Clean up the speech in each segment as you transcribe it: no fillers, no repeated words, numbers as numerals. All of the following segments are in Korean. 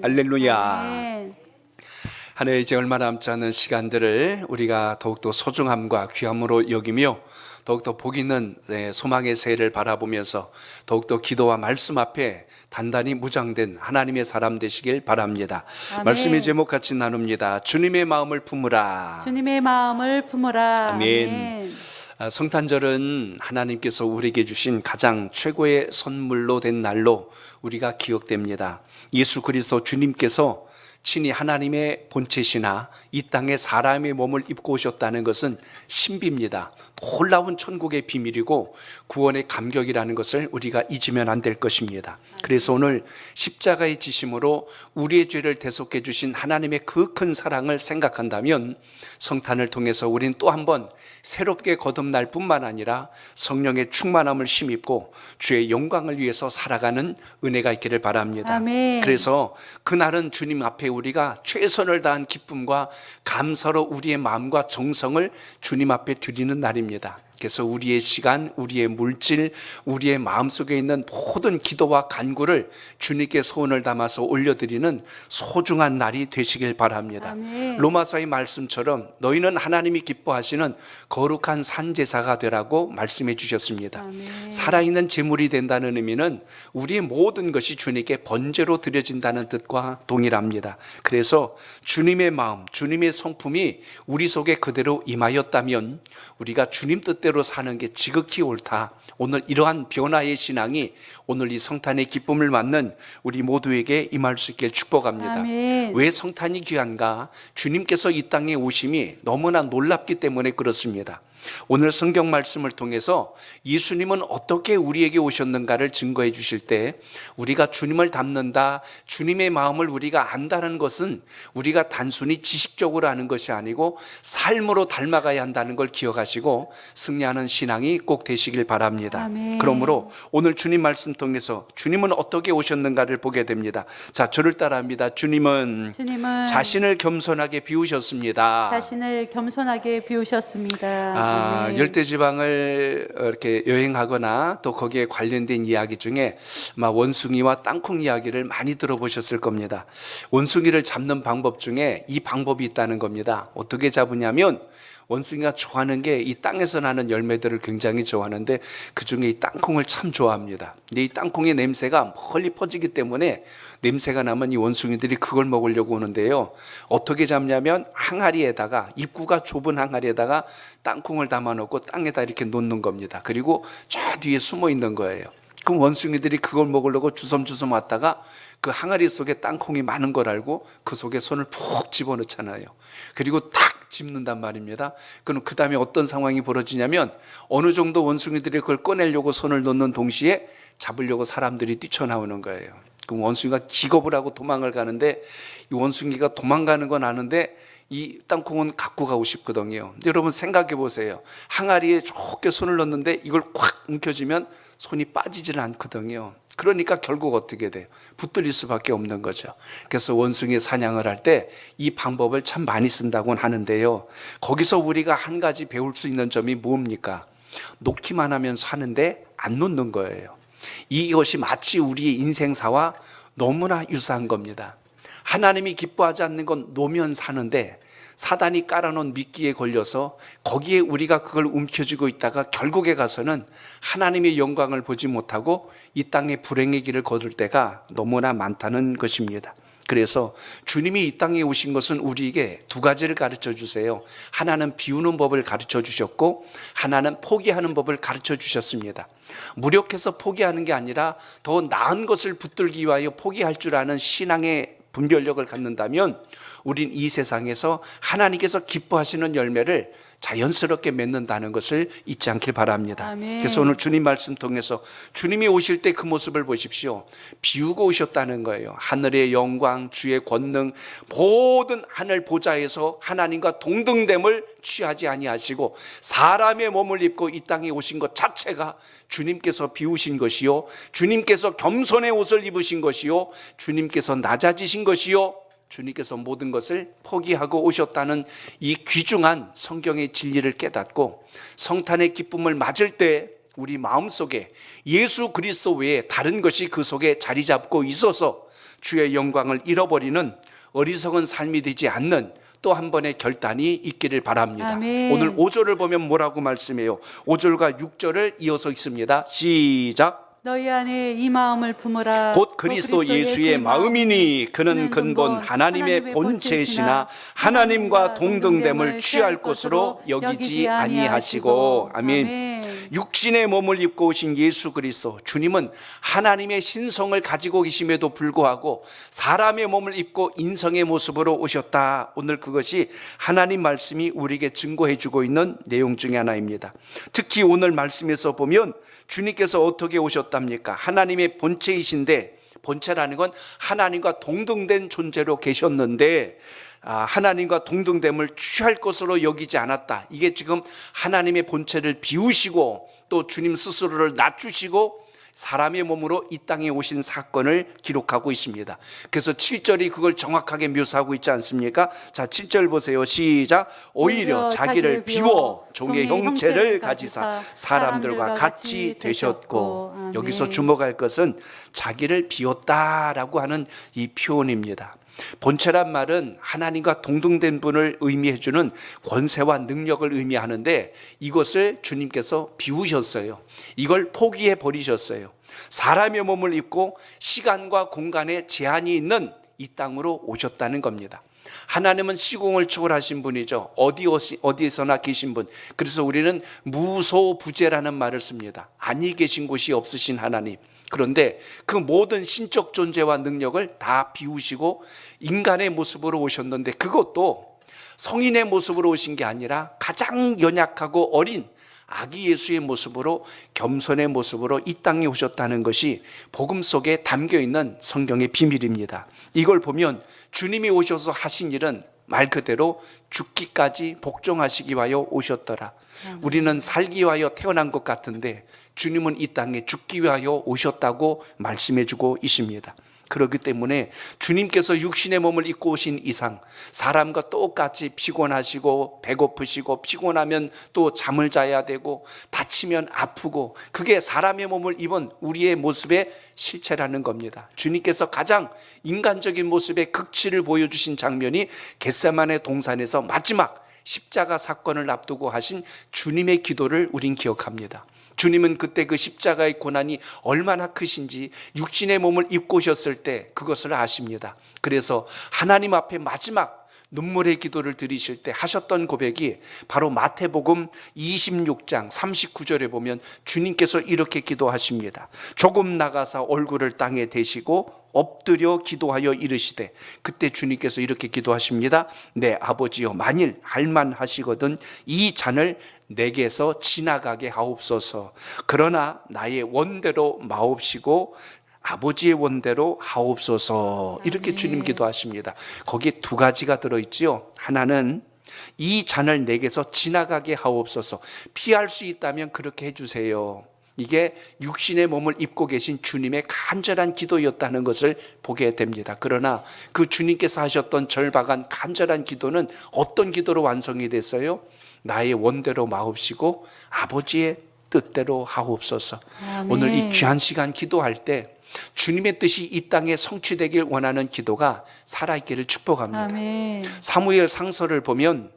할렐루야. 아멘. 한 해 이제 얼마 남지 않은 시간들을 우리가 더욱더 소중함과 귀함으로 여기며 더욱더 복 있는 소망의 새해를 바라보면서 더욱더 기도와 말씀 앞에 단단히 무장된 하나님의 사람 되시길 바랍니다. 아멘. 말씀의 제목 같이 나눕니다. 주님의 마음을 품으라. 주님의 마음을 품으라. 아멘. 성탄절은 하나님께서 우리에게 주신 가장 최고의 선물로 된 날로 우리가 기억됩니다. 예수 그리스도 주님께서 친히 하나님의 본체시나 이 땅에 사람의 몸을 입고 오셨다는 것은 신비입니다. 놀라운 천국의 비밀이고 구원의 감격이라는 것을 우리가 잊으면 안 될 것입니다. 그래서 오늘 십자가의 지심으로 우리의 죄를 대속해 주신 하나님의 그 큰 사랑을 생각한다면 성탄을 통해서 우리는 또 한 번 새롭게 거듭날 뿐만 아니라 성령의 충만함을 힘입고 주의 영광을 위해서 살아가는 은혜가 있기를 바랍니다. 아멘. 그래서 그날은 주님 앞에 우리가 최선을 다한 기쁨과 감사로 우리의 마음과 정성을 주님 앞에 드리는 날입니다. 그래서 우리의 시간, 우리의 물질, 우리의 마음속에 있는 모든 기도와 간구를 주님께 소원을 담아서 올려드리는 소중한 날이 되시길 바랍니다. 아멘. 로마서의 말씀처럼 너희는 하나님이 기뻐하시는 거룩한 산제사가 되라고 말씀해 주셨습니다. 아멘. 살아있는 제물이 된다는 의미는 우리의 모든 것이 주님께 번제로 드려진다는 뜻과 동일합니다. 그래서 주님의 마음, 주님의 성품이 우리 속에 그대로 임하였다면 우리가 주님 뜻대로 사는 게 지극히 옳다. 오늘 이러한 변화의 신앙이 오늘 이 성탄의 기쁨을 맞는 우리 모두에게 임할 수 있길 축복합니다. 아멘. 왜 성탄이 귀한가? 주님께서 이 땅에 오심이 너무나 놀랍기 때문에 그렇습니다. 오늘 성경 말씀을 통해서 예수님은 어떻게 우리에게 오셨는가를 증거해 주실 때 우리가 주님을 닮는다, 주님의 마음을 우리가 안다는 것은 우리가 단순히 지식적으로 아는 것이 아니고 삶으로 닮아가야 한다는 걸 기억하시고 승리하는 신앙이 꼭 되시길 바랍니다. 아멘. 그러므로 오늘 주님 말씀 통해서 주님은 어떻게 오셨는가를 보게 됩니다. 자, 저를 따라합니다. 주님은 자신을 겸손하게 비우셨습니다. 자신을 겸손하게 비우셨습니다. 아멘. 열대지방을 이렇게 여행하거나 또 거기에 관련된 이야기 중에 아마 원숭이와 땅콩 이야기를 많이 들어보셨을 겁니다. 원숭이를 잡는 방법 중에 이 방법이 있다는 겁니다. 어떻게 잡으냐면 원숭이가 좋아하는 게 이 땅에서 나는 열매들을 굉장히 좋아하는데 그중에 이 땅콩을 참 좋아합니다. 근데 이 땅콩의 냄새가 멀리 퍼지기 때문에 냄새가 나면 이 원숭이들이 그걸 먹으려고 오는데요. 어떻게 잡냐면 항아리에다가, 입구가 좁은 항아리에다가 땅콩을 담아놓고 땅에다 이렇게 놓는 겁니다. 그리고 저 뒤에 숨어 있는 거예요. 그럼 원숭이들이 그걸 먹으려고 주섬주섬 왔다가 그 항아리 속에 땅콩이 많은 걸 알고 그 속에 손을 푹 집어넣잖아요. 그리고 딱 집는단 말입니다. 그럼 그 다음에 어떤 상황이 벌어지냐면 어느 정도 원숭이들이 그걸 꺼내려고 손을 넣는 동시에 잡으려고 사람들이 뛰쳐나오는 거예요. 그럼 원숭이가 기겁을 하고 도망을 가는데 이 원숭이가 도망가는 건 아는데 이 땅콩은 갖고 가고 싶거든요. 근데 여러분 생각해 보세요. 항아리에 좋게 손을 넣는데 이걸 콱 움켜쥐면 손이 빠지질 않거든요. 그러니까 결국 어떻게 돼요? 붙들릴 수밖에 없는 거죠. 그래서 원숭이 사냥을 할 때 이 방법을 참 많이 쓴다고는 하는데요. 거기서 우리가 한 가지 배울 수 있는 점이 뭡니까? 놓기만 하면 사는데 안 놓는 거예요. 이것이 마치 우리의 인생사와 너무나 유사한 겁니다. 하나님이 기뻐하지 않는 건 놓으면 사는데 사단이 깔아놓은 미끼에 걸려서 거기에 우리가 그걸 움켜쥐고 있다가 결국에 가서는 하나님의 영광을 보지 못하고 이 땅에 불행의 길을 거둘 때가 너무나 많다는 것입니다. 그래서 주님이 이 땅에 오신 것은 우리에게 두 가지를 가르쳐 주세요. 하나는 비우는 법을 가르쳐 주셨고 하나는 포기하는 법을 가르쳐 주셨습니다. 무력해서 포기하는 게 아니라 더 나은 것을 붙들기 위하여 포기할 줄 아는 신앙의 분별력을 갖는다면 우린 이 세상에서 하나님께서 기뻐하시는 열매를 자연스럽게 맺는다는 것을 잊지 않길 바랍니다. 아멘. 그래서 오늘 주님 말씀 통해서 주님이 오실 때 그 모습을 보십시오. 비우고 오셨다는 거예요. 하늘의 영광, 주의 권능, 모든 하늘 보좌에서 하나님과 동등됨을 취하지 아니하시고 사람의 몸을 입고 이 땅에 오신 것 자체가 주님께서 비우신 것이요, 주님께서 겸손의 옷을 입으신 것이요, 주님께서 낮아지신 것이요, 주님께서 모든 것을 포기하고 오셨다는 이 귀중한 성경의 진리를 깨닫고 성탄의 기쁨을 맞을 때 우리 마음속에 예수 그리스도 외에 다른 것이 그 속에 자리 잡고 있어서 주의 영광을 잃어버리는 어리석은 삶이 되지 않는 또 한 번의 결단이 있기를 바랍니다. 아멘. 오늘 5절을 보면 뭐라고 말씀해요? 5절과 6절을 이어서 있습니다. 시작. 너희 안에 이 마음을 품으라. 곧 그리스도 예수의 마음이니 그는 근본 하나님의 본체시나 하나님과 동등됨을 취할 것으로 여기지 아니하시고. 아멘. 육신의 몸을 입고 오신 예수 그리스도 주님은 하나님의 신성을 가지고 계심에도 불구하고 사람의 몸을 입고 인성의 모습으로 오셨다. 오늘 그것이 하나님 말씀이 우리에게 증거해 주고 있는 내용 중에 하나입니다. 특히 오늘 말씀에서 보면 주님께서 어떻게 오셨답니까? 하나님의 본체이신데, 본체라는 건 하나님과 동등된 존재로 계셨는데 하나님과 동등됨을 취할 것으로 여기지 않았다. 이게 지금 하나님의 본체를 비우시고 또 주님 스스로를 낮추시고 사람의 몸으로 이 땅에 오신 사건을 기록하고 있습니다. 그래서 7절이 그걸 정확하게 묘사하고 있지 않습니까? 자, 7절 보세요. 시작. 오히려 자기를 비워 종의 형체를 가지사 사람들과 같이 되셨고. 여기서 주목할 것은 자기를 비웠다라고 하는 이 표현입니다. 본체란 말은 하나님과 동등된 분을 의미해주는 권세와 능력을 의미하는데 이것을 주님께서 비우셨어요. 이걸 포기해 버리셨어요. 사람의 몸을 입고 시간과 공간에 제한이 있는 이 땅으로 오셨다는 겁니다. 하나님은 시공을 초월하신 분이죠. 어디에서나 계신 분. 그래서 우리는 무소부재라는 말을 씁니다. 아니 계신 곳이 없으신 하나님. 그런데 그 모든 신적 존재와 능력을 다 비우시고 인간의 모습으로 오셨는데 그것도 성인의 모습으로 오신 게 아니라 가장 연약하고 어린 아기 예수의 모습으로 겸손의 모습으로 이 땅에 오셨다는 것이 복음 속에 담겨있는 성경의 비밀입니다. 이걸 보면 주님이 오셔서 하신 일은 말 그대로 죽기까지 복종하시기 위하여 오셨더라. 우리는 살기 위하여 태어난 것 같은데 주님은 이 땅에 죽기 위하여 오셨다고 말씀해주고 있습니다. 그렇기 때문에 주님께서 육신의 몸을 입고 오신 이상 사람과 똑같이 피곤하시고 배고프시고 피곤하면 또 잠을 자야 되고 다치면 아프고 그게 사람의 몸을 입은 우리의 모습의 실체라는 겁니다. 주님께서 가장 인간적인 모습의 극치를 보여주신 장면이 겟세마네 동산에서 마지막 십자가 사건을 앞두고 하신 주님의 기도를 우린 기억합니다. 주님은 그때 그 십자가의 고난이 얼마나 크신지 육신의 몸을 입고 오셨을 때 그것을 아십니다. 그래서 하나님 앞에 마지막 눈물의 기도를 드리실 때 하셨던 고백이 바로 마태복음 26장 39절에 보면 주님께서 이렇게 기도하십니다. 조금 나가서 얼굴을 땅에 대시고 엎드려 기도하여 이르시되, 그때 주님께서 이렇게 기도하십니다. 내 아버지여, 만일 할만하시거든 이 잔을 내게서 지나가게 하옵소서. 그러나 나의 원대로 마옵시고 아버지의 원대로 하옵소서. 이렇게 주님 기도하십니다. 거기에 두 가지가 들어있지요. 하나는 이 잔을 내게서 지나가게 하옵소서. 피할 수 있다면 그렇게 해주세요. 이게 육신의 몸을 입고 계신 주님의 간절한 기도였다는 것을 보게 됩니다. 그러나 그 주님께서 하셨던 절박한 간절한 기도는 어떤 기도로 완성이 됐어요? 나의 원대로 마옵시고 아버지의 뜻대로 하옵소서. 아멘. 오늘 이 귀한 시간 기도할 때 주님의 뜻이 이 땅에 성취되길 원하는 기도가 살아있기를 축복합니다. 아멘. 사무엘 상서를 보면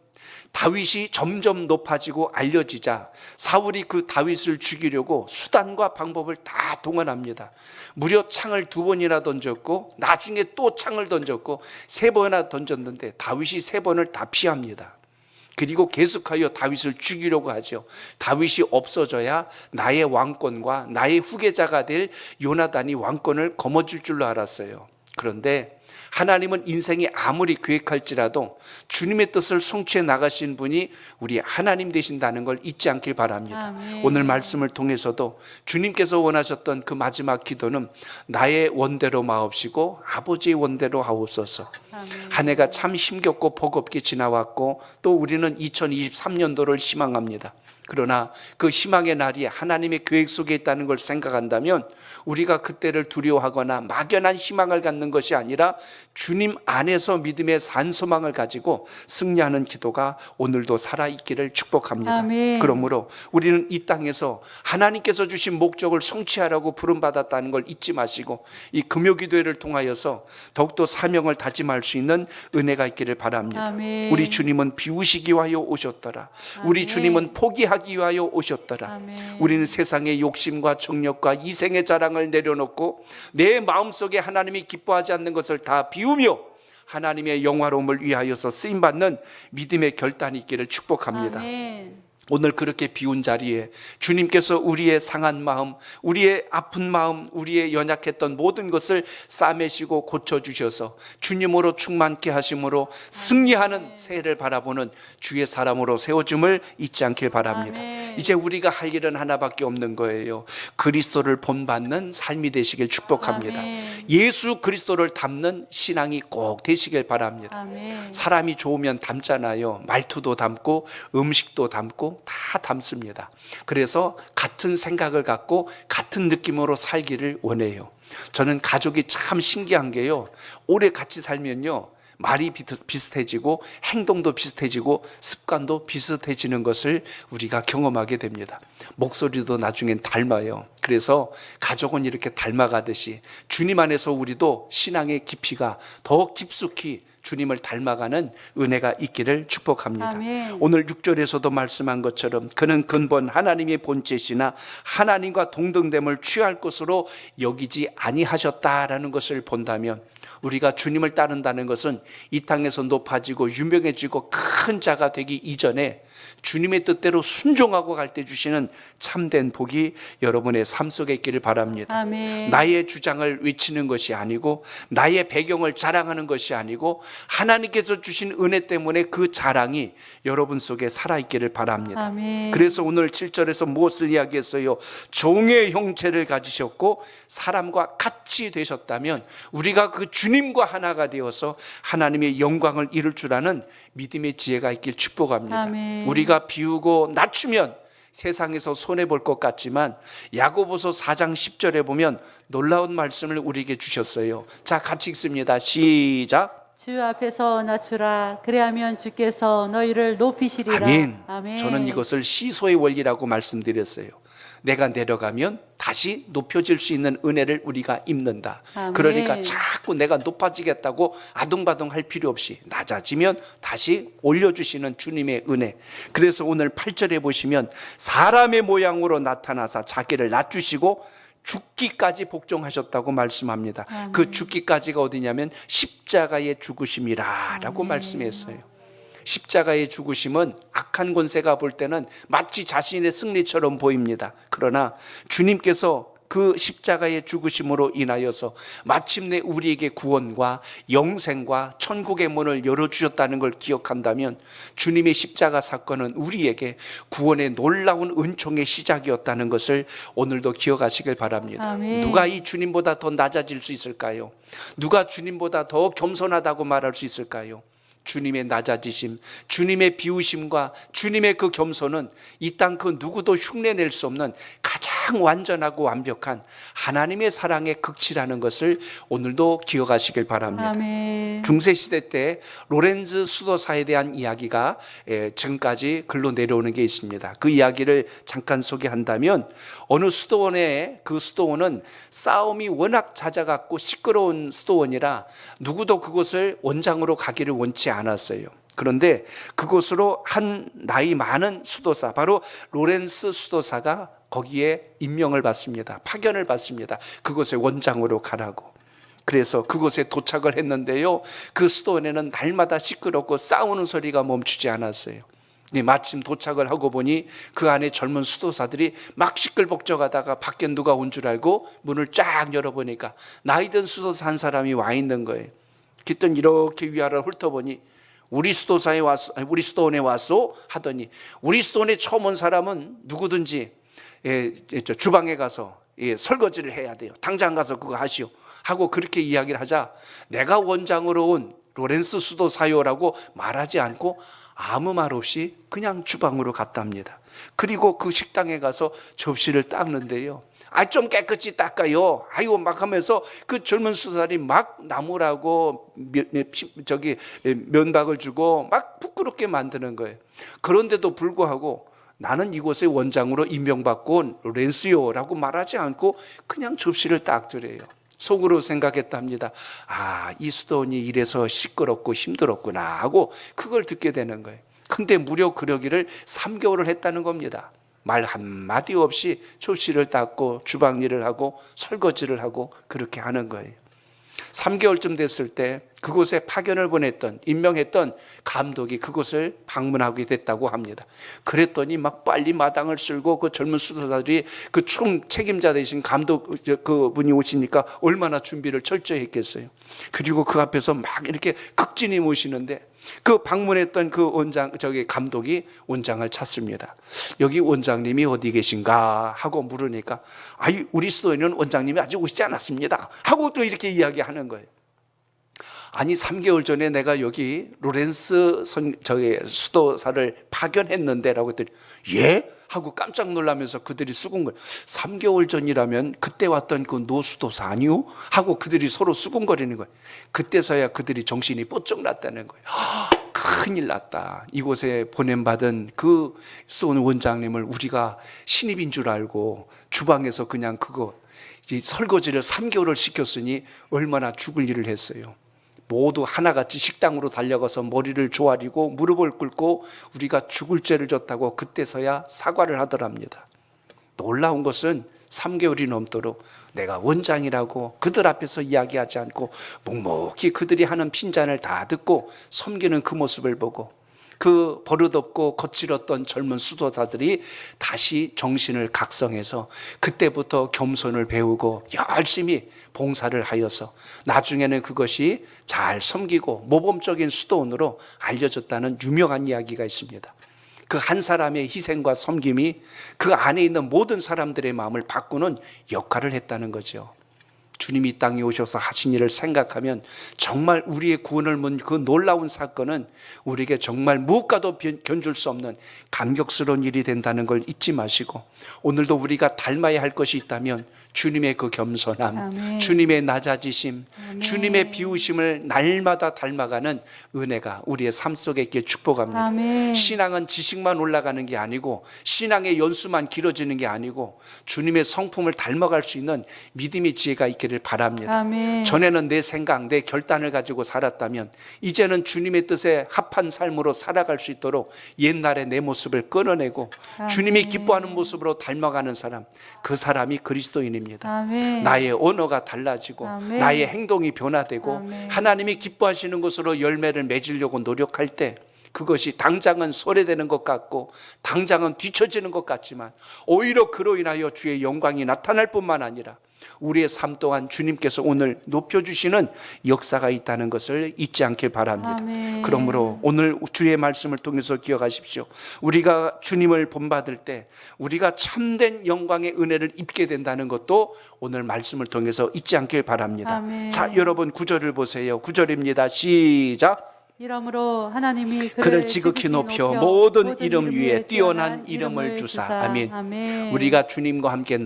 다윗이 점점 높아지고 알려지자 사울이 그 다윗을 죽이려고 수단과 방법을 다 동원합니다. 무려 창을 2번이나 던졌고 나중에 또 창을 던졌고 3번이나 던졌는데 다윗이 3번을 다 피합니다. 그리고 계속하여 다윗을 죽이려고 하죠. 다윗이 없어져야 나의 왕권과 나의 후계자가 될 요나단이 왕권을 거머쥘 줄로 알았어요. 그런데 하나님은 인생이 아무리 계획할지라도 주님의 뜻을 성취해 나가신 분이 우리 하나님 되신다는 걸 잊지 않길 바랍니다. 아멘. 오늘 말씀을 통해서도 주님께서 원하셨던 그 마지막 기도는 나의 원대로 마옵시고 아버지의 원대로 하옵소서. 아멘. 한 해가 참 힘겹고 버겁게 지나왔고 또 우리는 2023년도를 희망합니다. 그러나 그 희망의 날이 하나님의 계획 속에 있다는 걸 생각한다면 우리가 그때를 두려워하거나 막연한 희망을 갖는 것이 아니라 주님 안에서 믿음의 산소망을 가지고 승리하는 기도가 오늘도 살아있기를 축복합니다. 아멘. 그러므로 우리는 이 땅에서 하나님께서 주신 목적을 성취하라고 부름받았다는 걸 잊지 마시고 이 금요기도회를 통하여서 더욱더 사명을 다짐할 수 있는 은혜가 있기를 바랍니다. 아멘. 우리 주님은 비우시기 위하여 오셨더라. 우리 아멘. 주님은 포기하기 위하여 오셨더라. 아멘. 우리는 세상의 욕심과 정력과 이생의 자랑을 내려놓고 내 마음속에 하나님이 기뻐하지 않는 것을 다 비우며 하나님의 영화로움을 위하여서 쓰임받는 믿음의 결단이 있기를 축복합니다. 아멘. 오늘 그렇게 비운 자리에 주님께서 우리의 상한 마음, 우리의 아픈 마음, 우리의 연약했던 모든 것을 싸매시고 고쳐주셔서 주님으로 충만케 하심으로 승리하는 새해를 바라보는 주의 사람으로 세워줌을 잊지 않길 바랍니다. 아멘. 이제 우리가 할 일은 하나밖에 없는 거예요. 그리스도를 본받는 삶이 되시길 축복합니다. 아멘. 예수 그리스도를 닮는 신앙이 꼭 되시길 바랍니다. 아멘. 사람이 좋으면 닮잖아요. 말투도 닮고 음식도 닮고 다 닮습니다. 그래서 같은 생각을 갖고 같은 느낌으로 살기를 원해요. 저는 가족이 참 신기한 게요, 오래 같이 살면요 말이 비슷해지고 행동도 비슷해지고 습관도 비슷해지는 것을 우리가 경험하게 됩니다. 목소리도 나중엔 닮아요. 그래서 가족은 이렇게 닮아가듯이 주님 안에서 우리도 신앙의 깊이가 더 깊숙이 주님을 닮아가는 은혜가 있기를 축복합니다. 아멘. 오늘 6절에서도 말씀한 것처럼 그는 근본 하나님의 본체시나 하나님과 동등됨을 취할 것으로 여기지 아니하셨다라는 것을 본다면 우리가 주님을 따른다는 것은 이 땅에서 높아지고 유명해지고 큰 자가 되기 이전에 주님의 뜻대로 순종하고 갈 때 주시는 참된 복이 여러분의 삶 속에 있기를 바랍니다. 아멘. 나의 주장을 외치는 것이 아니고 나의 배경을 자랑하는 것이 아니고 하나님께서 주신 은혜 때문에 그 자랑이 여러분 속에 살아있기를 바랍니다. 아멘. 그래서 오늘 7절에서 무엇을 이야기했어요? 종의 형체를 가지셨고 사람과 같이 되셨다면 우리가 그 주님과 하나가 되어서 하나님의 영광을 이룰 줄 아는 믿음의 지혜가 있길 축복합니다. 아멘. 우리가 비우고 낮추면 세상에서 손해볼 것 같지만 야고보서 4장 10절에 보면 놀라운 말씀을 우리에게 주셨어요. 자, 같이 읽습니다. 시작. 주 앞에서 낮추라. 그리하면 주께서 너희를 높이시리라. 아멘. 아멘. 저는 이것을 시소의 원리라고 말씀드렸어요. 내가 내려가면 다시 높여질 수 있는 은혜를 우리가 입는다. 아멘. 그러니까 자꾸 내가 높아지겠다고 아둥바둥 할 필요 없이 낮아지면 다시 올려주시는 주님의 은혜. 그래서 오늘 8절에 보시면 사람의 모양으로 나타나사 자기를 낮추시고 죽기까지 복종하셨다고 말씀합니다. 아멘. 그 죽기까지가 어디냐면 십자가의 죽으심이라 라고 아멘. 말씀했어요. 십자가의 죽으심은 악한 권세가 볼 때는 마치 자신의 승리처럼 보입니다. 그러나 주님께서 그 십자가의 죽으심으로 인하여서 마침내 우리에게 구원과 영생과 천국의 문을 열어주셨다는 걸 기억한다면 주님의 십자가 사건은 우리에게 구원의 놀라운 은총의 시작이었다는 것을 오늘도 기억하시길 바랍니다. 아멘. 누가 이 주님보다 더 낮아질 수 있을까요? 누가 주님보다 더 겸손하다고 말할 수 있을까요? 주님의 낮아지심, 주님의 비우심과 주님의 그 겸손은 이 땅 그 누구도 흉내낼 수 없는 가장 완전하고 완벽한 하나님의 사랑의 극치라는 것을 오늘도 기억하시길 바랍니다. 아멘. 중세시대 때 로렌즈 수도사에 대한 이야기가 지금까지 글로 내려오는 게 있습니다. 그 이야기를 잠깐 소개한다면 어느 수도원에 그 수도원은 싸움이 워낙 잦아갖고 시끄러운 수도원이라 누구도 그곳을 원장으로 가기를 원치 않았어요. 그런데 그곳으로 한 나이 많은 수도사, 바로 로렌스 수도사가 거기에 임명을 받습니다. 파견을 받습니다. 그곳에 원장으로 가라고. 그래서 그곳에 도착을 했는데요, 그 수도원에는 날마다 시끄럽고 싸우는 소리가 멈추지 않았어요. 마침 도착을 하고 보니 그 안에 젊은 수도사들이 막 시끌벅적하다가 밖에 누가 온 줄 알고 문을 쫙 열어보니까 나이든 수도사 한 사람이 와 있는 거예요. 그랬더니 이렇게 위아래를 훑어보니 우리 수도사에 왔소, 우리 수도원에 왔소 하더니 우리 수도원에 처음 온 사람은 누구든지 주방에 가서 설거지를 해야 돼요. 당장 가서 그거 하시오 하고 그렇게 이야기를 하자 내가 원장으로 온 로렌스 수도사요라고 말하지 않고 아무 말 없이 그냥 주방으로 갔답니다. 그리고 그 식당에 가서 접시를 닦는데요, 좀 깨끗이 닦아요. 아이고 막 하면서 그 젊은 수사들이 막 나무라고 면박을 주고 막 부끄럽게 만드는 거예요. 그런데도 불구하고 나는 이곳의 원장으로 임명받고 온 렌스요라고 말하지 않고 그냥 접시를 닦더래요. 속으로 생각했답니다. 이 수도원이 이래서 시끄럽고 힘들었구나 하고 그걸 듣게 되는 거예요. 근데 무려 그러기를 3개월을 했다는 겁니다. 말 한마디 없이 접시를 닦고 주방 일을 하고 설거지를 하고 그렇게 하는 거예요. 3개월쯤 됐을 때 그곳에 파견을 보냈던, 임명했던 감독이 그곳을 방문하게 됐다고 합니다. 그랬더니 막 빨리 마당을 쓸고 그 젊은 수도사들이 그 총 책임자 되신 감독 그분이 오시니까 얼마나 준비를 철저히 했겠어요. 그리고 그 앞에서 막 이렇게 극진히 모시는데 그 방문했던 그 감독이 원장을 찾습니다. 여기 원장님이 어디 계신가 하고 물으니까 우리 수도에는 원장님이 아직 오시지 않았습니다 하고 또 이렇게 이야기하는 거예요. 3개월 전에 내가 여기 로렌스 수도사를 파견했는데 라고 했더니 예? 하고 깜짝 놀라면서 그들이 수군 거예요. 3개월 전이라면 그때 왔던 그 노수도사 아니요? 하고 그들이 서로 수군거리는 거예요. 그때서야 그들이 정신이 번쩍 났다는 거예요. 큰일 났다. 이곳에 보냄받은 그 수원 원장님을 우리가 신입인 줄 알고 주방에서 그냥 설거지를 3개월을 시켰으니 얼마나 죽을 일을 했어요. 모두 하나같이 식당으로 달려가서 머리를 조아리고 무릎을 꿇고 우리가 죽을 죄를 졌다고 그때서야 사과를 하더랍니다. 놀라운 것은 3개월이 넘도록 내가 원장이라고 그들 앞에서 이야기하지 않고 묵묵히 그들이 하는 핀잔을 다 듣고 섬기는 그 모습을 보고 그 버릇없고 거칠었던 젊은 수도사들이 다시 정신을 각성해서 그때부터 겸손을 배우고 열심히 봉사를 하여서 나중에는 그것이 잘 섬기고 모범적인 수도원으로 알려졌다는 유명한 이야기가 있습니다. 그 한 사람의 희생과 섬김이 그 안에 있는 모든 사람들의 마음을 바꾸는 역할을 했다는 거죠. 주님이 이 땅에 오셔서 하신 일을 생각하면 정말 우리의 구원을 문 그 놀라운 사건은 우리에게 정말 무엇과도 견줄 수 없는 감격스러운 일이 된다는 걸 잊지 마시고 오늘도 우리가 닮아야 할 것이 있다면 주님의 그 겸손함, 아멘. 주님의 낮아지심, 아멘. 주님의 비우심을 날마다 닮아가는 은혜가 우리의 삶 속에 있길 축복합니다. 아멘. 신앙은 지식만 올라가는 게 아니고 신앙의 연수만 길어지는 게 아니고 주님의 성품을 닮아갈 수 있는 믿음의 지혜가 있기를 바랍니다. 아멘. 전에는 내 생각, 내 결단을 가지고 살았다면 이제는 주님의 뜻에 합한 삶으로 살아갈 수 있도록 옛날의 내 모습을 끊어내고 아멘. 주님이 기뻐하는 모습으로 닮아가는 사람, 그 사람이 그리스도인입니다. 아멘. 나의 언어가 달라지고 아멘. 나의 행동이 변화되고 아멘. 하나님이 기뻐하시는 것으로 열매를 맺으려고 노력할 때 그것이 당장은 소외되는 것 같고 당장은 뒤처지는 것 같지만 오히려 그로 인하여 주의 영광이 나타날 뿐만 아니라 우리의 삶 또한 주님께서 오늘 높여주시는 역사가 있다는 것을 잊지 않길 바랍니다. 아멘. 그러므로 오늘 주의 말씀을 통해서 기억하십시오. 우리가 주님을 본받을 때 우리가 참된 영광의 은혜를 입게 된다는 것도 오늘 말씀을 통해서 잊지 않길 바랍니다. 아멘. 자, 여러분 9절을 보세요. 9절입니다. 시작. 이러므로 하나님이 그를 지극히 높여 모든 이름 위에 뛰어난 이름을 주사. 아멘. 아멘. 우리가 주님과 함께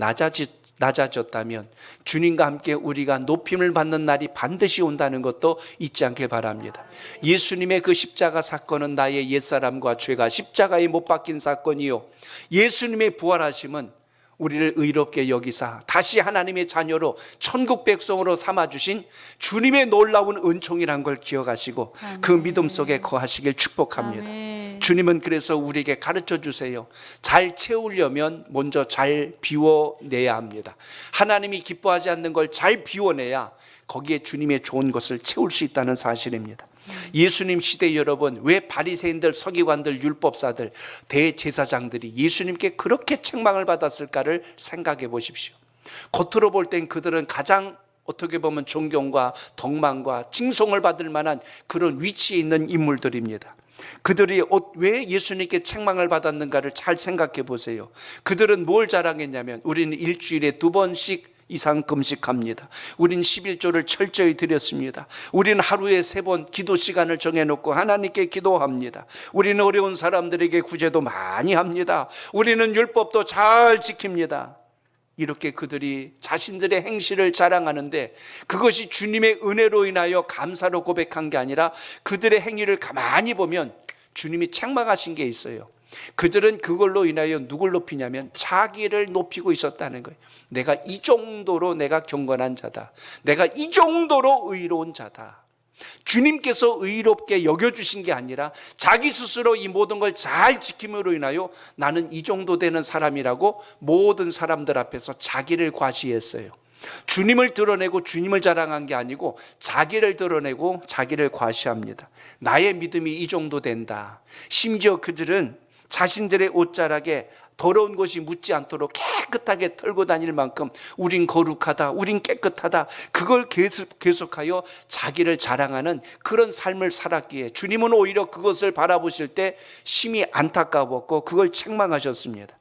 낮아졌다면 주님과 함께 우리가 높임을 받는 날이 반드시 온다는 것도 잊지 않길 바랍니다. 예수님의 그 십자가 사건은 나의 옛사람과 죄가 십자가에 못 박힌 사건이요, 예수님의 부활하심은 우리를 의롭게 여기사 다시 하나님의 자녀로 천국 백성으로 삼아주신 주님의 놀라운 은총이란 걸 기억하시고 아멘. 그 믿음 속에 거하시길 축복합니다. 아멘. 주님은 그래서 우리에게 가르쳐 주세요. 잘 채우려면 먼저 잘 비워내야 합니다. 하나님이 기뻐하지 않는 걸 잘 비워내야 거기에 주님의 좋은 것을 채울 수 있다는 사실입니다. 예수님 시대 여러분, 왜 바리새인들, 서기관들, 율법사들, 대제사장들이 예수님께 그렇게 책망을 받았을까를 생각해 보십시오. 겉으로 볼 땐 그들은 가장 어떻게 보면 존경과 덕망과 칭송을 받을 만한 그런 위치에 있는 인물들입니다. 그들이 왜 예수님께 책망을 받았는가를 잘 생각해 보세요. 그들은 뭘 자랑했냐면 우리는 일주일에 2번씩 이상 금식합니다. 우린 11조를 철저히 드렸습니다. 우리는 하루에 3번 기도 시간을 정해놓고 하나님께 기도합니다. 우리는 어려운 사람들에게 구제도 많이 합니다. 우리는 율법도 잘 지킵니다. 이렇게 그들이 자신들의 행실을 자랑하는데 그것이 주님의 은혜로 인하여 감사로 고백한 게 아니라 그들의 행위를 가만히 보면 주님이 책망하신 게 있어요. 그들은 그걸로 인하여 누굴 높이냐면 자기를 높이고 있었다는 거예요. 내가 이 정도로 내가 경건한 자다. 내가 이 정도로 의로운 자다. 주님께서 의롭게 여겨주신 게 아니라 자기 스스로 이 모든 걸 잘 지킴으로 인하여 나는 이 정도 되는 사람이라고 모든 사람들 앞에서 자기를 과시했어요. 주님을 드러내고 주님을 자랑한 게 아니고 자기를 드러내고 자기를 과시합니다. 나의 믿음이 이 정도 된다. 심지어 그들은 자신들의 옷자락에 더러운 것이 묻지 않도록 깨끗하게 털고 다닐 만큼 우린 거룩하다, 우린 깨끗하다, 그걸 계속하여 자기를 자랑하는 그런 삶을 살았기에 주님은 오히려 그것을 바라보실 때 심히 안타까웠고 그걸 책망하셨습니다.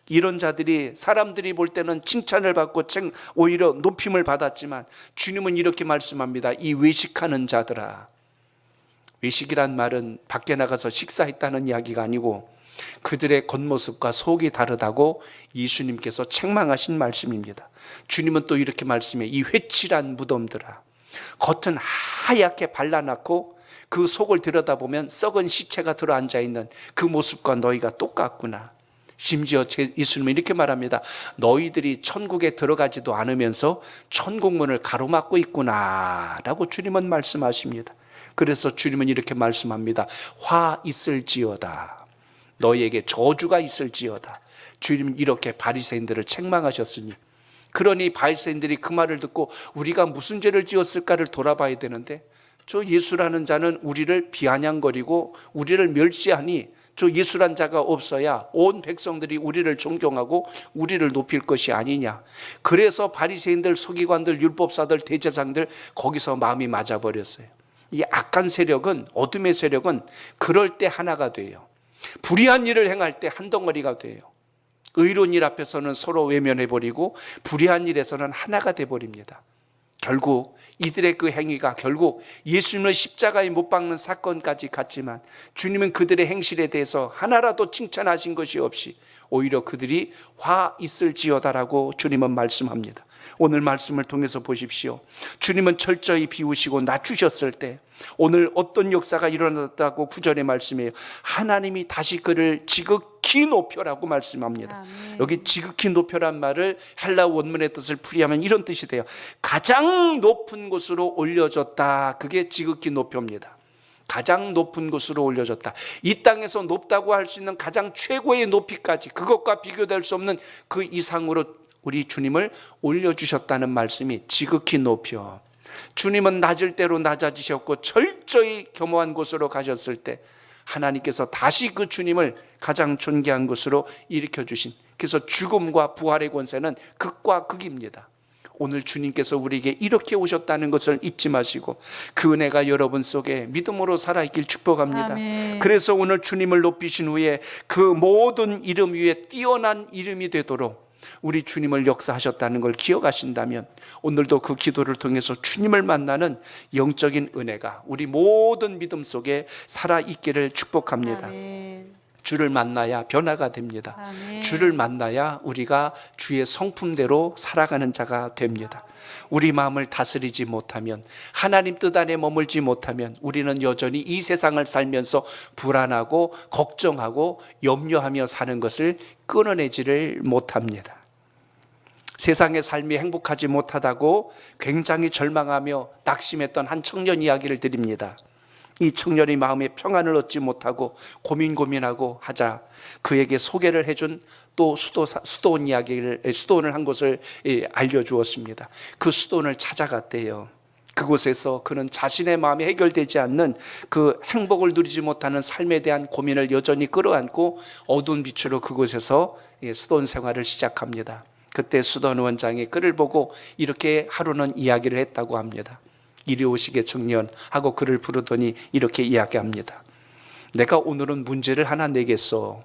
이런 자들이 사람들이 볼 때는 칭찬을 받고 오히려 높임을 받았지만 주님은 이렇게 말씀합니다. 이 외식하는 자들아. 외식이란 말은 밖에 나가서 식사했다는 이야기가 아니고 그들의 겉모습과 속이 다르다고 예수님께서 책망하신 말씀입니다. 주님은 또 이렇게 말씀해. 이 회칠한 무덤들아, 겉은 하얗게 발라놨고 그 속을 들여다보면 썩은 시체가 들어앉아 있는 그 모습과 너희가 똑같구나. 심지어 예수님은 이렇게 말합니다. 너희들이 천국에 들어가지도 않으면서 천국문을 가로막고 있구나 라고 주님은 말씀하십니다. 그래서 주님은 이렇게 말씀합니다. 화 있을지어다. 너희에게 저주가 있을지어다. 주님은 이렇게 바리새인들을 책망하셨으니, 그러니 바리새인들이 그 말을 듣고 우리가 무슨 죄를 지었을까를 돌아봐야 되는데 저 예수라는 자는 우리를 비아냥거리고 우리를 멸시하니 저 예수란 자가 없어야 온 백성들이 우리를 존경하고 우리를 높일 것이 아니냐. 그래서 바리새인들, 서기관들, 율법사들, 대제사장들 거기서 마음이 맞아버렸어요. 이 악한 세력은, 어둠의 세력은 그럴 때 하나가 돼요. 불의한 일을 행할 때 한 덩어리가 돼요. 의로운 일 앞에서는 서로 외면해버리고 불의한 일에서는 하나가 돼버립니다. 결국 이들의 그 행위가 결국 예수님을 십자가에 못 박는 사건까지 갔지만 주님은 그들의 행실에 대해서 하나라도 칭찬하신 것이 없이 오히려 그들이 화 있을지어다라고 주님은 말씀합니다. 오늘 말씀을 통해서 보십시오. 주님은 철저히 비우시고 낮추셨을 때 오늘 어떤 역사가 일어났다고 9절에 말씀해요. 하나님이 다시 그를 지극히 높여라고 말씀합니다. 아멘. 여기 지극히 높여란 말을 헬라 원문의 뜻을 풀이하면 이런 뜻이 돼요. 가장 높은 곳으로 올려졌다. 그게 지극히 높여입니다. 가장 높은 곳으로 올려졌다. 이 땅에서 높다고 할 수 있는 가장 최고의 높이까지, 그것과 비교될 수 없는 그 이상으로 우리 주님을 올려주셨다는 말씀이 지극히 높여. 주님은 낮을 대로 낮아지셨고 철저히 겸허한 곳으로 가셨을 때 하나님께서 다시 그 주님을 가장 존귀한 곳으로 일으켜주신, 그래서 죽음과 부활의 권세는 극과 극입니다. 오늘 주님께서 우리에게 이렇게 오셨다는 것을 잊지 마시고 그 은혜가 여러분 속에 믿음으로 살아있길 축복합니다. 아멘. 그래서 오늘 주님을 높이신 후에 그 모든 이름 위에 뛰어난 이름이 되도록 우리 주님을 역사하셨다는 걸 기억하신다면 오늘도 그 기도를 통해서 주님을 만나는 영적인 은혜가 우리 모든 믿음 속에 살아있기를 축복합니다. 아멘. 주를 만나야 변화가 됩니다. 아멘. 주를 만나야 우리가 주의 성품대로 살아가는 자가 됩니다. 우리 마음을 다스리지 못하면, 하나님 뜻 안에 머물지 못하면 우리는 여전히 이 세상을 살면서 불안하고 걱정하고 염려하며 사는 것을 끊어내지를 못합니다. 세상의 삶이 행복하지 못하다고 굉장히 절망하며 낙심했던 한 청년 이야기를 드립니다. 이 청년이 마음의 평안을 얻지 못하고 고민하고 하자 그에게 소개를 해준 또 수도원을 한 곳을 알려주었습니다. 그 수도원을 찾아갔대요. 그곳에서 그는 자신의 마음에 해결되지 않는 그 행복을 누리지 못하는 삶에 대한 고민을 여전히 끌어안고 어두운 빛으로 그곳에서 수도원 생활을 시작합니다. 그때 수도원 원장이 그를 보고 이렇게 하루는 이야기를 했다고 합니다. 이리 오시게 청년 하고 그를 부르더니 이렇게 이야기합니다. 내가 오늘은 문제를 하나 내겠어.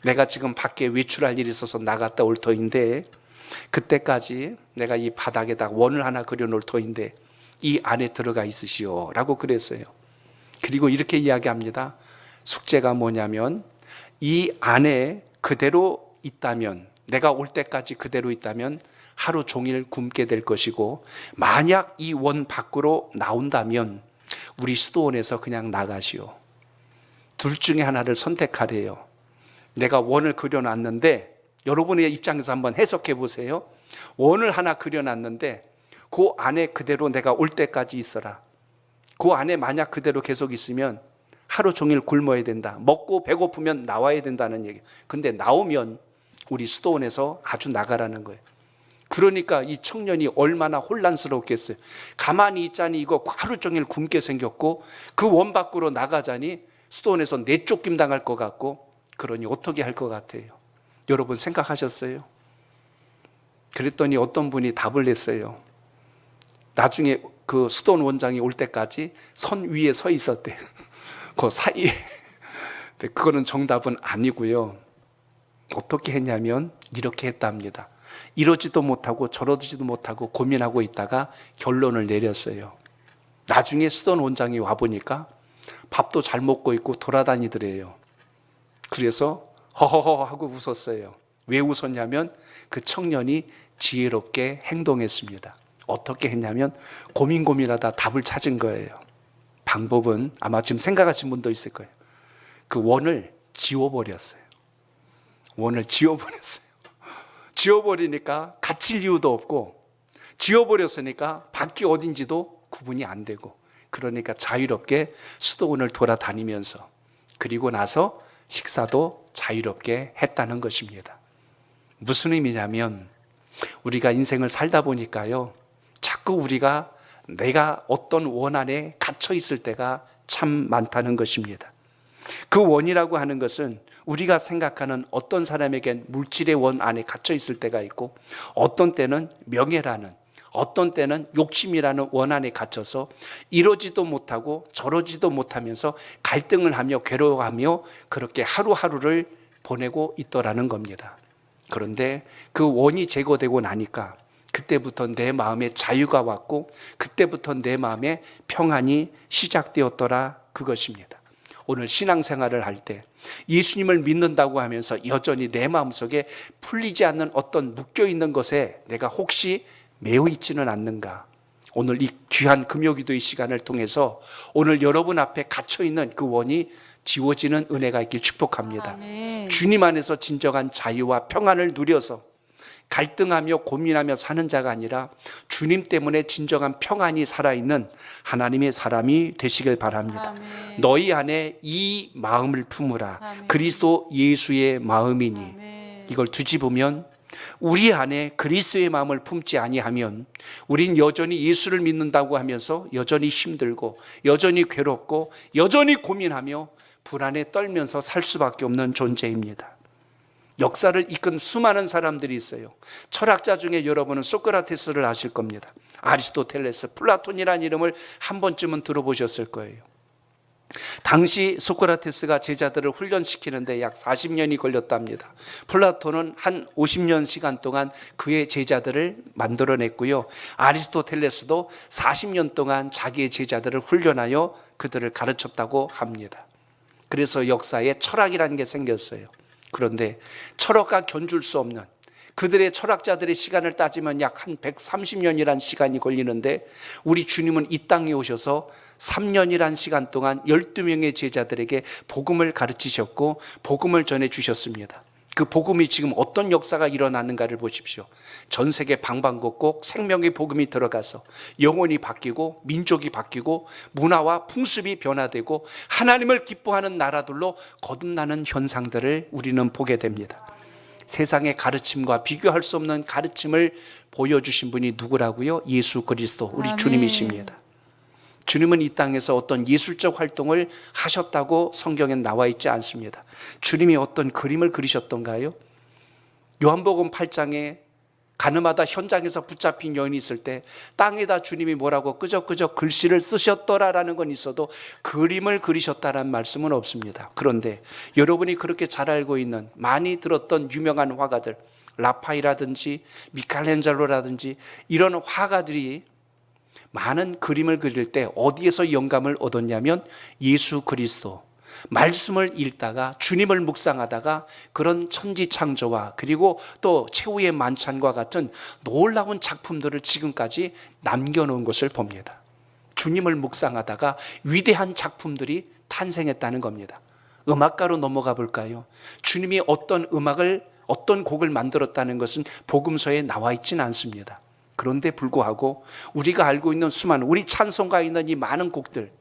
내가 지금 밖에 외출할 일이 있어서 나갔다 올 터인데 그때까지 내가 이 바닥에다 원을 하나 그려놓을 터인데 이 안에 들어가 있으시오 라고 그랬어요. 그리고 이렇게 이야기합니다. 숙제가 뭐냐면 이 안에 그대로 있다면, 내가 올 때까지 그대로 있다면 하루 종일 굶게 될 것이고, 만약 이 원 밖으로 나온다면 우리 수도원에서 그냥 나가시오. 둘 중에 하나를 선택하래요. 내가 원을 그려놨는데, 여러분의 입장에서 한번 해석해 보세요. 원을 하나 그려놨는데 그 안에 그대로 내가 올 때까지 있어라. 그 안에 만약 그대로 계속 있으면 하루 종일 굶어야 된다. 먹고 배고프면 나와야 된다는 얘기. 근데 나오면 우리 수도원에서 아주 나가라는 거예요. 그러니까 이 청년이 얼마나 혼란스럽겠어요. 가만히 있자니 이거 하루 종일 굶게 생겼고, 그 원 밖으로 나가자니 수도원에서 내쫓김 당할 것 같고, 그러니 어떻게 할 것 같아요? 여러분 생각하셨어요? 그랬더니 어떤 분이 답을 냈어요. 나중에 그 수도원 원장이 올 때까지 선 위에 서 있었대. 그 사이에. 그거는 정답은 아니고요. 어떻게 했냐면 이렇게 했답니다. 이러지도 못하고 저러지도 못하고 고민하고 있다가 결론을 내렸어요. 나중에 수도원 원장이 와보니까 밥도 잘 먹고 있고 돌아다니더래요. 그래서 허허허 하고 웃었어요. 왜 웃었냐면 그 청년이 지혜롭게 행동했습니다. 어떻게 했냐면 고민하다 답을 찾은 거예요. 방법은 아마 지금 생각하신 분도 있을 거예요. 그 원을 지워버렸어요. 원을 지워버렸어요. 지워버리니까 갇힐 이유도 없고, 지워버렸으니까 밖이 어딘지도 구분이 안 되고, 그러니까 자유롭게 수도원을 돌아다니면서, 그리고 나서 식사도 자유롭게 했다는 것입니다. 무슨 의미냐면 우리가 인생을 살다 보니까요, 자꾸 우리가 내가 어떤 원 안에 갇혀 있을 때가 참 많다는 것입니다. 그 원이라고 하는 것은 우리가 생각하는 어떤 사람에겐 물질의 원 안에 갇혀 있을 때가 있고, 어떤 때는 명예라는, 어떤 때는 욕심이라는 원 안에 갇혀서 이러지도 못하고 저러지도 못하면서 갈등을 하며 괴로워하며 그렇게 하루하루를 보내고 있더라는 겁니다. 그런데 그 원이 제거되고 나니까 그때부터 내 마음에 자유가 왔고, 그때부터 내 마음에 평안이 시작되었더라, 그것입니다. 오늘 신앙생활을 할 때 예수님을 믿는다고 하면서 여전히 내 마음속에 풀리지 않는 어떤 묶여있는 것에 내가 혹시 매여 있지는 않는가? 오늘 이 귀한 금요기도의 시간을 통해서 오늘 여러분 앞에 갇혀있는 그 원이 지워지는 은혜가 있길 축복합니다. 아멘. 주님 안에서 진정한 자유와 평안을 누려서 갈등하며 고민하며 사는 자가 아니라 주님 때문에 진정한 평안이 살아있는 하나님의 사람이 되시길 바랍니다. 아멘. 너희 안에 이 마음을 품으라. 아멘. 그리스도 예수의 마음이니. 아멘. 이걸 뒤집으면 우리 안에 그리스도의 마음을 품지 아니하면 우린 여전히 예수를 믿는다고 하면서 여전히 힘들고 여전히 괴롭고 여전히 고민하며 불안에 떨면서 살 수밖에 없는 존재입니다. 역사를 이끈 수많은 사람들이 있어요. 철학자 중에 여러분은 소크라테스를 아실 겁니다. 아리스토텔레스, 플라톤이라는 이름을 한 번쯤은 들어보셨을 거예요. 당시 소크라테스가 제자들을 훈련시키는데 약 40년이 걸렸답니다. 플라톤은 한 50년 시간 동안 그의 제자들을 만들어냈고요. 아리스토텔레스도 40년 동안 자기의 제자들을 훈련하여 그들을 가르쳤다고 합니다. 그래서 역사에 철학이라는 게 생겼어요. 그런데 철학과 견줄 수 없는 그들의 철학자들의 시간을 따지면 약 한 130년이란 시간이 걸리는데, 우리 주님은 이 땅에 오셔서 3년이란 시간 동안 12명의 제자들에게 복음을 가르치셨고 복음을 전해주셨습니다. 그 복음이 지금 어떤 역사가 일어났는가를 보십시오. 전 세계 방방곡곡 생명의 복음이 들어가서 영혼이 바뀌고 민족이 바뀌고 문화와 풍습이 변화되고 하나님을 기뻐하는 나라들로 거듭나는 현상들을 우리는 보게 됩니다. 세상의 가르침과 비교할 수 없는 가르침을 보여주신 분이 누구라고요? 예수 그리스도, 우리 아멘. 주님이십니다. 주님은 이 땅에서 어떤 예술적 활동을 하셨다고 성경엔 나와 있지 않습니다. 주님이 어떤 그림을 그리셨던가요? 요한복음 8장에 가늠하다 현장에서 붙잡힌 여인이 있을 때 땅에다 주님이 뭐라고 끄적끄적 글씨를 쓰셨더라라는 건 있어도 그림을 그리셨다라는 말씀은 없습니다. 그런데 여러분이 그렇게 잘 알고 있는 많이 들었던 유명한 화가들, 라파이라든지 미켈란젤로라든지 이런 화가들이 많은 그림을 그릴 때 어디에서 영감을 얻었냐면 예수 그리스도 말씀을 읽다가 주님을 묵상하다가 그런 천지창조와 그리고 또 최후의 만찬과 같은 놀라운 작품들을 지금까지 남겨놓은 것을 봅니다. 주님을 묵상하다가 위대한 작품들이 탄생했다는 겁니다. 음악가로 넘어가 볼까요? 주님이 어떤 음악을 어떤 곡을 만들었다는 것은 복음서에 나와 있지는 않습니다. 그런데 불구하고 우리가 알고 있는 수많은 우리 찬송가에 있는 이 많은 곡들,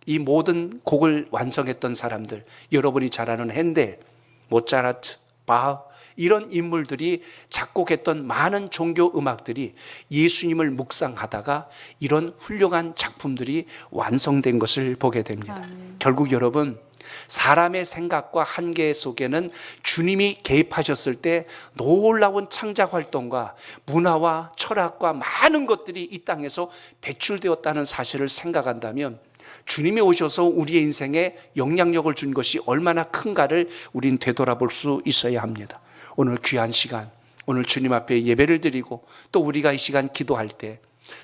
이 모든 곡을 완성했던 사람들, 여러분이 잘 아는 핸델, 모차르트, 바흐 이런 인물들이 작곡했던 많은 종교 음악들이 예수님을 묵상하다가 이런 훌륭한 작품들이 완성된 것을 보게 됩니다. 결국 여러분, 사람의 생각과 한계 속에는 주님이 개입하셨을 때 놀라운 창작 활동과 문화와 철학과 많은 것들이 이 땅에서 배출되었다는 사실을 생각한다면 주님이 오셔서 우리의 인생에 영향력을 준 것이 얼마나 큰가를 우린 되돌아볼 수 있어야 합니다. 오늘 귀한 시간, 오늘 주님 앞에 예배를 드리고 또 우리가 이 시간 기도할 때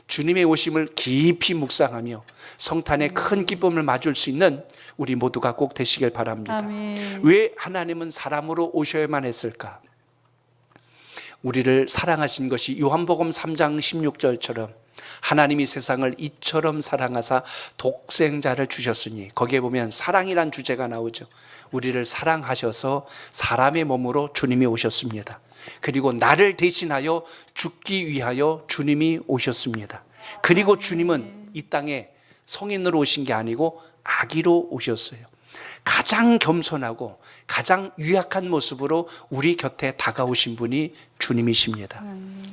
주님의 오심을 깊이 묵상하며 성탄의 큰 기쁨을 맞을 수 있는 우리 모두가 꼭 되시길 바랍니다. 아멘. 왜 하나님은 사람으로 오셔야만 했을까? 우리를 사랑하신 것이 요한복음 3장 16절처럼 하나님이 세상을 이처럼 사랑하사 독생자를 주셨으니, 거기에 보면 사랑이란 주제가 나오죠. 우리를 사랑하셔서 사람의 몸으로 주님이 오셨습니다. 그리고 나를 대신하여 죽기 위하여 주님이 오셨습니다. 그리고 주님은 이 땅에 성인으로 오신 게 아니고 아기로 오셨어요. 가장 겸손하고 가장 유약한 모습으로 우리 곁에 다가오신 분이 주님이십니다.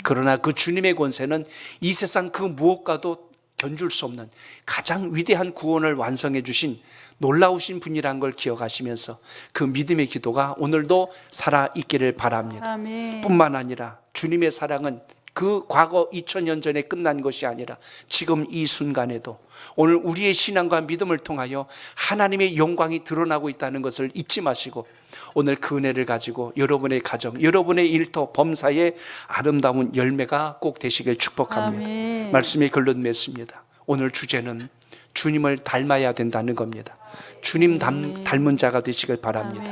그러나 그 주님의 권세는 이 세상 그 무엇과도 견줄 수 없는 가장 위대한 구원을 완성해 주신 놀라우신 분이란 걸 기억하시면서 그 믿음의 기도가 오늘도 살아있기를 바랍니다. 아멘. 뿐만 아니라 주님의 사랑은 그 과거 2000년 전에 끝난 것이 아니라 지금 이 순간에도 오늘 우리의 신앙과 믿음을 통하여 하나님의 영광이 드러나고 있다는 것을 잊지 마시고 오늘 그 은혜를 가지고 여러분의 가정, 여러분의 일터, 범사에 아름다운 열매가 꼭 되시길 축복합니다. 아멘. 말씀이 글로 맺습니다. 오늘 주제는 주님을 닮아야 된다는 겁니다. 주님 닮은 자가 되시길 바랍니다.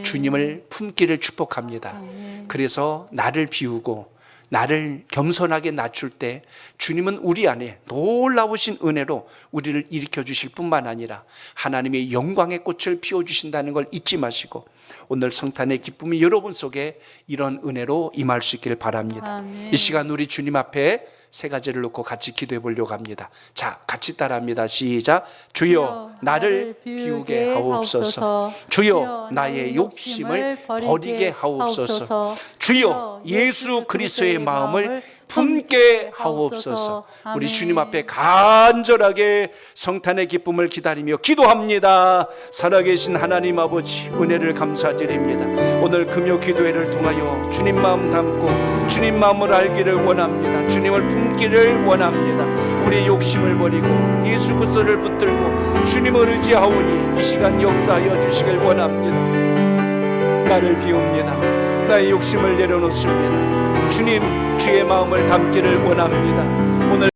주님을 품기를 축복합니다. 그래서 나를 비우고 나를 겸손하게 낮출 때 주님은 우리 안에 놀라우신 은혜로 우리를 일으켜 주실 뿐만 아니라 하나님의 영광의 꽃을 피워주신다는 걸 잊지 마시고 오늘 성탄의 기쁨이 여러분 속에 이런 은혜로 임할 수 있기를 바랍니다. 아멘. 이 시간 우리 주님 앞에 세 가지를 놓고 같이 기도해 보려고 합니다. 자, 같이 따라합니다. 시작. 주여 나를 비우게 하옵소서. 주여 나의 욕심을 버리게 하옵소서. 주여 예수 그리스도의 마음을 품게 하옵소서. 우리 주님 앞에 간절하게 성탄의 기쁨을 기다리며 기도합니다. 살아계신 하나님 아버지, 은혜를 감사드립니다. 오늘 금요 기도회를 통하여 주님 마음 담고 주님 마음을 알기를 원합니다. 주님을 품기를 원합니다. 우리의 욕심을 버리고 예수 그리스도를 붙들고 주님을 의지하오니 이 시간 역사하여 주시길 원합니다. 나를 비웁니다. 나의 욕심을 내려놓습니다. 주님, 주의 마음을 담기를 원합니다. 오늘